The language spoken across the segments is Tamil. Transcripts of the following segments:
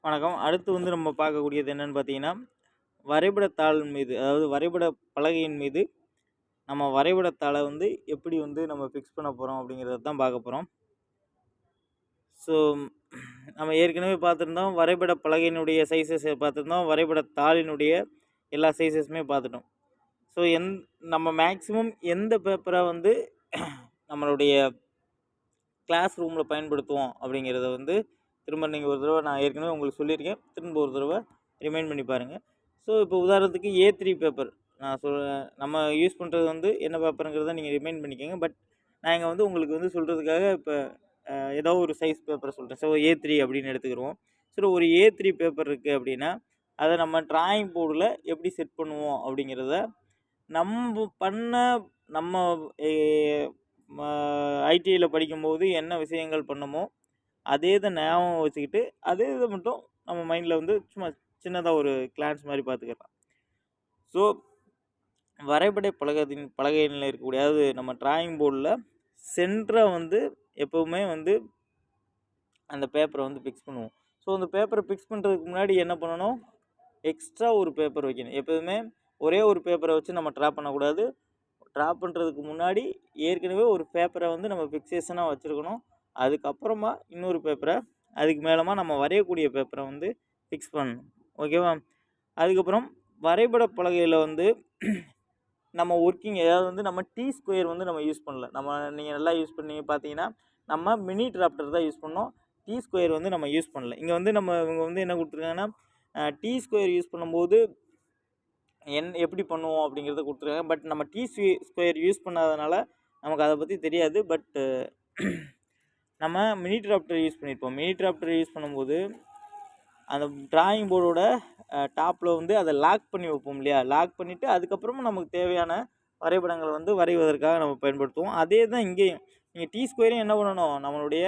வணக்கம். அடுத்து வந்து நம்ம பார்க்கக்கூடியது என்னன்னு பார்த்தீங்கன்னா, வரைபடத்தாள் மீது அதாவது வரைபட பலகையின் மீது நம்ம வரைபடத்தாள வந்து எப்படி வந்து நம்ம ஃபிக்ஸ் பண்ண போறோம் அப்படிங்கிறத தான் பார்க்க போறோம். ஸோ நம்ம ஏற்கனவே பார்த்துருந்தோம். வரைபட பலகையினுடைய சைஸஸ் பார்த்துருந்தோம். வரைபட தாளினுடைய எல்லா சைஸஸுமே பார்த்துட்டோம். ஸோ நம்ம மேக்ஸிமம் எந்த பேப்பரை வந்து நம்மளுடைய கிளாஸ் ரூமில் பயன்படுத்துவோம் அப்படிங்கிறத வந்து திரும்ப நீங்கள் ஒரு தடவை நான் ஏற்கனவே உங்களுக்கு சொல்லியிருக்கேன். திரும்ப ஒரு தடவை ரிமைண்ட் பண்ணி பாருங்கள். ஸோ இப்போ உதாரணத்துக்கு A3 பேப்பர் நான் நம்ம யூஸ் பண்ணுறது வந்து என்ன பேப்பருங்கிறத நீங்கள் ரிமைண்ட் பண்ணிக்கோங்க. பட் நான் இங்கே வந்து உங்களுக்கு வந்து சொல்கிறதுக்காக இப்போ ஏதோ ஒரு சைஸ் பேப்பரை சொல்கிறேன். ஸோ A3 அப்படின்னு எடுத்துக்கிடுவோம். ஸோ ஒரு A3 பேப்பர் இருக்குது அப்படின்னா அதை நம்ம ட்ராயிங் போர்டில் எப்படி செட் பண்ணுவோம் அப்படிங்கிறத நம்ம ஐடிஐயில் படிக்கும்போது என்ன விஷயங்கள் பண்ணமோ அதே தான் ஞாபகம் வச்சுக்கிட்டு அதே இதை மட்டும் நம்ம மைண்டில் வந்து சும்மா சின்னதாக ஒரு கிளான்ஸ் மாதிரி பார்த்துக்கலாம். ஸோ வரைபட பலகையில் இருக்கக்கூடிய அதாவது நம்ம ட்ராயிங் போர்டில் சென்டராக வந்து எப்போவுமே வந்து அந்த பேப்பரை வந்து ஃபிக்ஸ் பண்ணுவோம். ஸோ அந்த பேப்பரை ஃபிக்ஸ் பண்ணுறதுக்கு முன்னாடி என்ன பண்ணணும், எக்ஸ்ட்ரா ஒரு பேப்பர் வைக்கணும். எப்போதுமே ஒரே ஒரு பேப்பரை வச்சு நம்ம ட்ரா பண்ணக்கூடாது. ட்ரா பண்ணுறதுக்கு முன்னாடி ஏற்கனவே ஒரு பேப்பரை வந்து நம்ம ஃபிக்ஸேஷனாக வச்சுருக்கணும். அதுக்கப்புறமா இன்னொரு பேப்பரை அதுக்கு மேலமா நம்ம வரையக்கூடிய பேப்பரை வந்து ஃபிக்ஸ் பண்ணணும். ஓகேவா? அதுக்கப்புறம் வரைபட பலகையில் வந்து நம்ம ஒர்க்கிங் ஏதாவது வந்து நம்ம T² வந்து நம்ம யூஸ் பண்ணல. நீங்கள் நல்லா யூஸ் பண்ணி பார்த்தீங்கன்னா நம்ம மினி டிராஃப்டர் தான் யூஸ் பண்ணோம். T² வந்து நம்ம யூஸ் பண்ணல. இங்கே வந்து இவங்க வந்து என்ன கொடுத்துருக்காங்கன்னா T² யூஸ் பண்ணும்போது எப்படி பண்ணுவோம் அப்படிங்கிறத கொடுத்துருக்காங்க. பட் நம்ம T² யூஸ் பண்ணாதனால நமக்கு அதை பற்றி தெரியாது. பட் நம்ம மினி டிராஃப்டர் யூஸ் பண்ணியிருப்போம். மினி டிராஃப்டர் யூஸ் பண்ணும்போது அந்த ட்ராயிங் போர்டோட டாப்பில் வந்து அதை லாக் பண்ணி வைப்போம் இல்லையா? லாக் பண்ணிவிட்டு அதுக்கப்புறமா நமக்கு தேவையான வரைபடங்களை வந்து வரைவதற்காக நம்ம பயன்படுத்துவோம். அதே தான் இங்கேயும் நீங்கள் T² என்ன பண்ணணும், நம்மளுடைய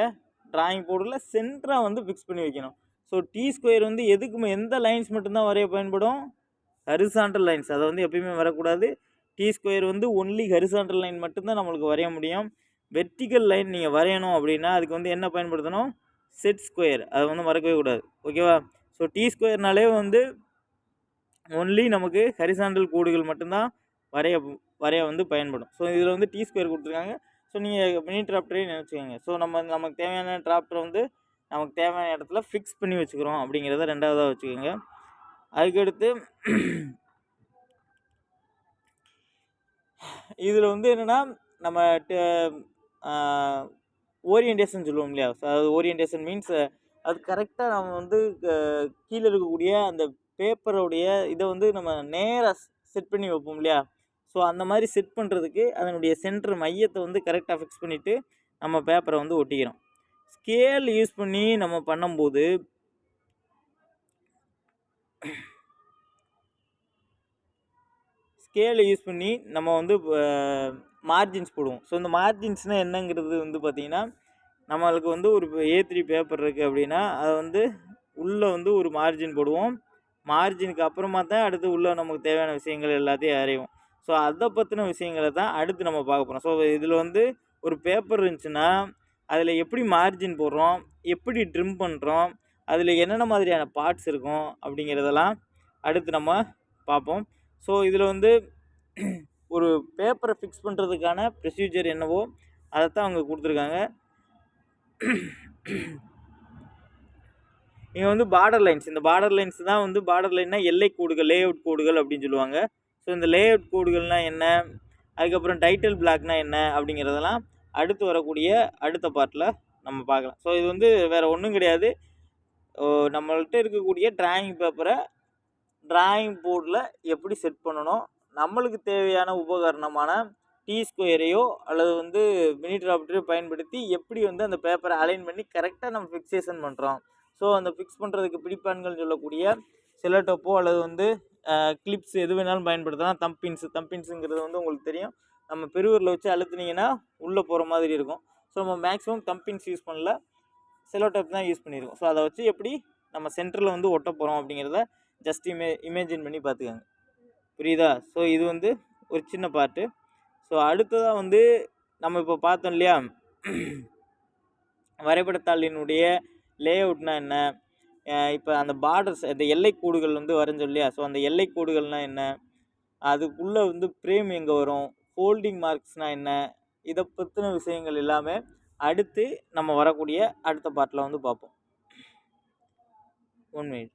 ட்ராயிங் போர்டில் சென்டராக வந்து ஃபிக்ஸ் பண்ணி வைக்கணும். ஸோ T² வந்து எந்த லைன்ஸ் மட்டும்தான் வரைய பயன்படும், ஹரிசாண்டல் லைன்ஸ். அதை வந்து எப்பயுமே வரக்கூடாது. T² வந்து ஒன்லி ஹரிசாண்டல் லைன் மட்டும்தான் நம்மளுக்கு வரைய முடியும். வெர்டிக்கல் லைன் நீங்கள் வரையணும் அப்படின்னா அதுக்கு வந்து என்ன பயன்படுத்தணும், செட்². அதை வந்து மறக்கவே கூடாது. ஓகேவா? ஸோ T²னாலே வந்து ஒன்லி நமக்கு ஹரிசாண்டல் கோடுகள் மட்டும்தான் வரைய வந்து பயன்படும். ஸோ இதில் வந்து T² கொடுத்துருக்காங்க. ஸோ நீங்கள் மினி டிராஃப்டரே நினச்சிக்கோங்க. ஸோ நமக்கு தேவையான டிராஃப்டரை வந்து நமக்கு தேவையான இடத்துல ஃபிக்ஸ் பண்ணி வச்சுக்கிறோம் அப்படிங்கிறத ரெண்டாவதாக வச்சுக்கோங்க. அதுக்கடுத்து இதில் வந்து என்னென்னா நம்ம ஓரியன்டேஷன் சொல்லுவோம் இல்லையா? அதாவது ஓரியன்டேஷன் மீன்ஸ் அது கரெக்டாக நம்ம வந்து கீழே இருக்கக்கூடிய அந்த பேப்பருடைய இதை வந்து நம்ம நேராக செட் பண்ணி வைப்போம் இல்லையா? ஸோ அந்த மாதிரி செட் பண்ணுறதுக்கு அதனுடைய சென்டர் மையத்தை வந்து கரெக்டாக ஃபிக்ஸ் பண்ணிவிட்டு நம்ம பேப்பரை வந்து ஒட்டிக்கிறோம். ஸ்கேல் யூஸ் பண்ணி நம்ம பண்ணும்போது நம்ம வந்து மார்ஜின்ஸ் போடுவோம். ஸோ இந்த மார்ஜின்ஸ்னால் என்னங்கிறது வந்து பார்த்திங்கன்னா நம்மளுக்கு வந்து ஒரு A3 பேப்பர் இருக்குது அப்படின்னா அதை வந்து உள்ளே வந்து ஒரு மார்ஜின் போடுவோம். மார்ஜினுக்கு அப்புறமா தான் அடுத்து உள்ளே நமக்கு தேவையான விஷயங்கள் எல்லாத்தையும் வரைவோம். ஸோ அதை பற்றின விஷயங்களை தான் அடுத்து நம்ம பார்க்க போகிறோம். ஸோ இதில் வந்து ஒரு பேப்பர் இருந்துச்சுன்னா அதில் எப்படி மார்ஜின் போடுறோம், எப்படி ட்ரிம் பண்ணுறோம், அதில் என்னென்ன மாதிரியான பார்ட்ஸ் இருக்கும் அப்படிங்கிறதெல்லாம் அடுத்து நம்ம பார்ப்போம். ஸோ இதில் வந்து ஒரு பேப்பரை ஃபிக்ஸ் பண்ணுறதுக்கான ப்ரொசீஜர் என்னவோ அதைத்தான் அவங்க கொடுத்துருக்காங்க. இங்கே வந்து பார்டர் லைன்ஸ், இந்த பார்டர் லைன்ஸ் தான் வந்து பார்டர் லைன்னா எல்லை கோடுகள், லே அவுட் கோடுகள் அப்படின்னு சொல்லுவாங்க. ஸோ இந்த லே அவுட் கோடுகள்னால் என்ன, அதுக்கப்புறம் டைட்டில் பிளாக்னா என்ன அப்படிங்கிறதெல்லாம் அடுத்து வரக்கூடிய அடுத்த பார்ட்டில் நம்ம பார்க்கலாம். ஸோ இது வந்து வேறு ஒன்றும் கிடையாது. நம்மள்கிட்ட இருக்கக்கூடிய டிராயிங் பேப்பரை டிராயிங் போர்டில் எப்படி செட் பண்ணணும், நம்மளுக்கு தேவையான உபகரணமான T² அல்லது வந்து மினி டிராஃப்டரையோ பயன்படுத்தி எப்படி வந்து அந்த பேப்பரை அலைன் பண்ணி கரெக்டாக நம்ம ஃபிக்ஸேஷன் பண்ணுறோம். ஸோ அந்த ஃபிக்ஸ் பண்ணுறதுக்கு பிடிப்பான்கள் சொல்லக்கூடிய செலோடேப்போ அல்லது வந்து கிளிப்ஸ் எது வேணாலும் பயன்படுத்தலாம். தம்பின்ஸுங்கிறது வந்து உங்களுக்கு தெரியும், நம்ம பெருவரில் வச்சு அழுத்துனீங்கன்னா உள்ளே போகிற மாதிரி இருக்கும். ஸோ நம்ம மேக்ஸிமம் தம்பின்ஸ் யூஸ் பண்ணல, செலோடேப் தான் யூஸ் பண்ணியிருக்கோம். ஸோ அதை வச்சு எப்படி நம்ம சென்டரில் வந்து ஒட்ட போகிறோம் அப்படிங்கிறத ஜஸ்ட் இமேஜின் பண்ணி பார்த்துக்கோங்க. புரியுதா? ஸோ இது வந்து ஒரு சின்ன பார்ட்டு. ஸோ அடுத்ததாக வந்து நம்ம இப்போ பார்த்தோம் இல்லையா, வரைபடத்தாளினுடைய லே அவுட்னா என்ன, இப்போ அந்த பார்டர்ஸ் அந்த எல்லை கோடுகள் வந்து வரைஞ்சோம் இல்லையா? ஸோ அந்த எல்லை கோடுகள்னா என்ன? அதுக்குள்ள வந்து ஃப்ரேம் எங்கே வரும்? ஃபோல்டிங் மார்க்ஸ்னா என்ன? இத பத்தின விஷயங்கள் எல்லாமே அடுத்து நம்ம வரக்கூடிய அடுத்த பார்ட்ல வந்து பார்ப்போம். 1 மினிட்.